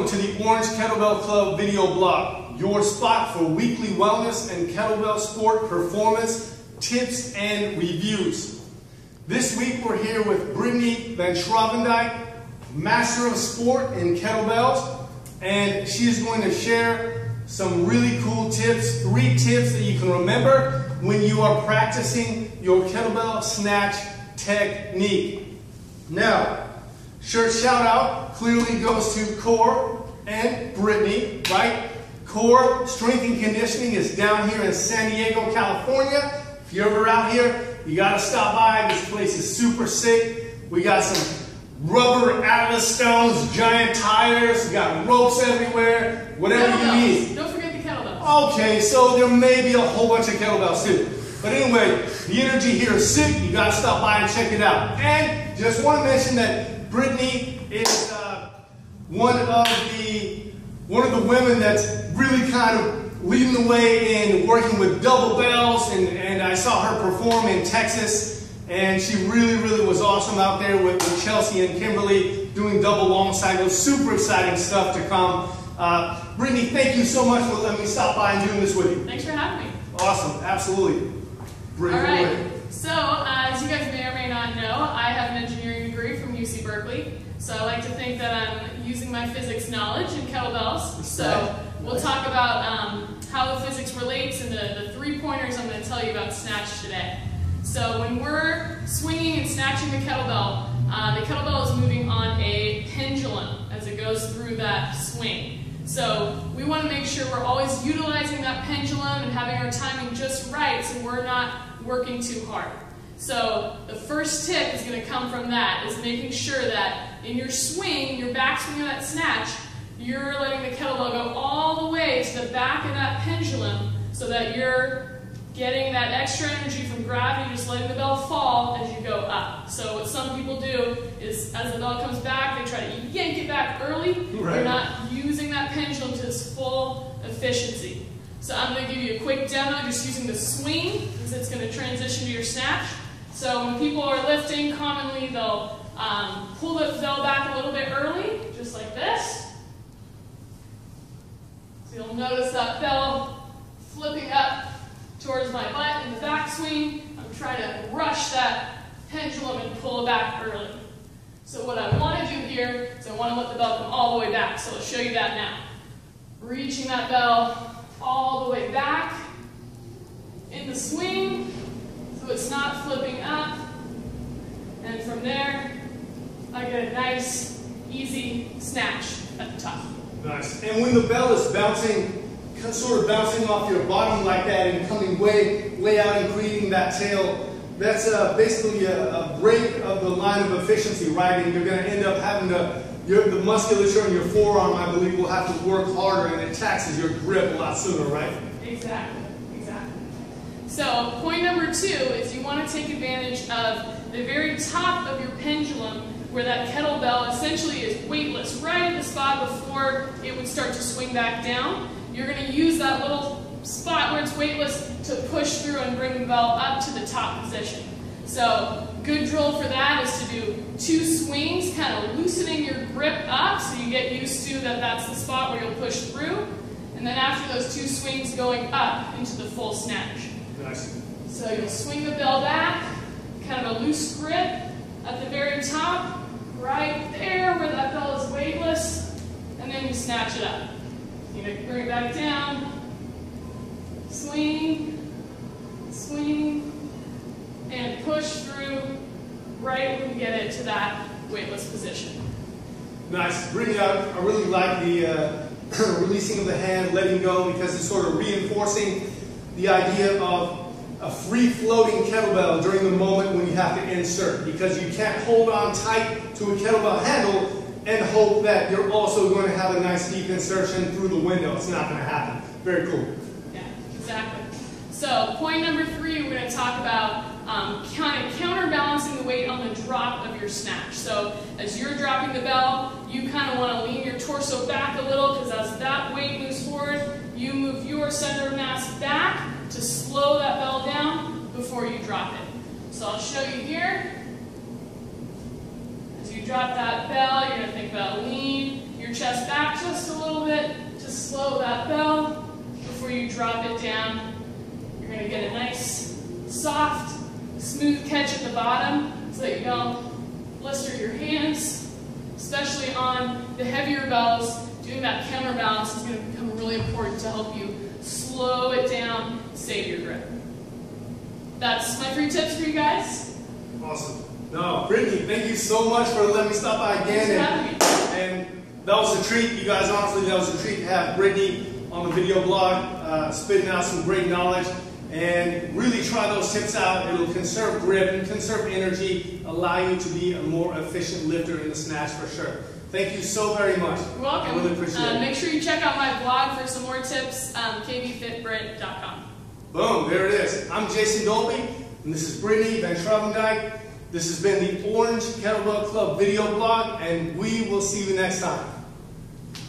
Welcome to the Orange Kettlebell Club video blog, your spot for weekly wellness and kettlebell sport performance tips and reviews. This week we're here with Brittany van Schravendijk, Master of Sport in kettlebells, and she is going to share some really cool tips, 3 tips that you can remember when you are practicing your kettlebell snatch technique. Now, shout out clearly goes to Core and Brittany, right? Core Strength and Conditioning is down here in San Diego, California. If you're ever out here, you gotta stop by. This place is super sick. We got some rubber atlas stones, giant tires, we got ropes everywhere, whatever you need. Don't forget the kettlebells. Okay, so there may be a whole bunch of kettlebells too. But anyway, the energy here is sick. You gotta stop by and check it out. And just want to mention that Brittany is one of the women that's really kind of leading the way in working with double bells, and I saw her perform in Texas, and she really was awesome out there with Chelsea and Kimberly doing double long cycles. Super exciting stuff to come. Brittany, thank you so much for letting me stop by and doing this with you. Thanks for having me. Awesome, absolutely. Brittany, all right, so as you guys may or may not know, I have an engineering degree from UC Berkeley. So I like to think that I'm using my physics knowledge in kettlebells. So we'll talk about how the physics relates and the 3 pointers I'm going to tell you about Snatch today. So when we're swinging and snatching the kettlebell is moving on a pendulum as it goes through that swing. So we want to make sure we're always utilizing that pendulum and having our timing just right so we're not working too hard. So the first tip is going to come from that, is making sure that in your swing, your back swing of that snatch, you're letting the kettlebell go all the way to the back of that pendulum so that you're getting that extra energy from gravity, just letting the bell fall as you go up. So what some people do is as the bell comes back, they try to yank it back early. Right. They're not using that pendulum to its full efficiency. So I'm going to give you a quick demo just using the swing, because it's going to transition to your snatch. So when people are lifting, commonly they'll pull the bell back a little bit early, just like this. So you'll notice that bell flipping up towards my butt in the backswing. I'm trying to rush that pendulum and pull it back early. So what I want to do here is I want to let the bell come all the way back. So I'll show you that now. Reaching that bell all the way back in the swing so it's not flipping up. And from there, I get a nice, easy snatch at the top. Nice. And when the bell is bouncing, sort of bouncing off your bottom like that and coming way out and creating that tail, that's basically a break of the line of efficiency, right? And you're going to end up having the musculature in your forearm, I believe, will have to work harder, and it taxes your grip a lot sooner, right? Exactly. So point number 2 is you want to take advantage of the very top of your pendulum where that kettlebell essentially is weightless, right at the spot before it would start to swing back down. You're going to use that little spot where it's weightless to push through and bring the bell up to the top position. So good drill for that is to do 2 swings, kind of loosening your grip up so you get used to that that's the spot where you'll push through. And then after those 2 swings, going up into the full snatch. Nice. So you'll swing the bell back, kind of a loose grip at the very top, right there where that bell is weightless, and then you snatch it up. You bring it back down, swing, and push through right when you get it to that weightless position. Nice. Brittany, I really like the releasing of the hand, letting go, because it's sort of reinforcing the idea of a free-floating kettlebell during the moment when you have to insert, because you can't hold on tight to a kettlebell handle and hope that you're also going to have a nice deep insertion through the window. It's not going to happen. Very cool. Yeah, exactly. So point number 3, we're going to talk about kind of counterbalancing the weight on the drop of your snatch. So as you're dropping the bell, you kind of want to lean your torso back a little, because as that weight moves forward, you move your center of mass back to slow that bell down before you drop it. So I'll show you here. As you drop that bell, you're going to think about lean your your chest back just a little bit to slow that bell before you drop it down. You're going to get a nice, soft, smooth catch at the bottom so that you don't blister your hands, especially on the heavier bells. Doing that counterbalance is going to become really important to help you slow it down, save your grip. That's my 3 tips for you guys. Awesome. No, Brittany, thank you so much for letting me stop by again. And that was a treat, you guys. Honestly, that was a treat to have Brittany on the video blog, spitting out some great knowledge. And really try those tips out. It'll conserve grip and conserve energy, allow you to be a more efficient lifter in the snatch for sure. Thank you so very much. You're welcome. I really appreciate it. Make sure you check out my blog for some more tips, kvfitbrit.com. Boom, there it is. I'm Jason Dolby, and this is Brittany van Schravendijk. This has been the Orange Kettlebell Club video blog, and we will see you next time.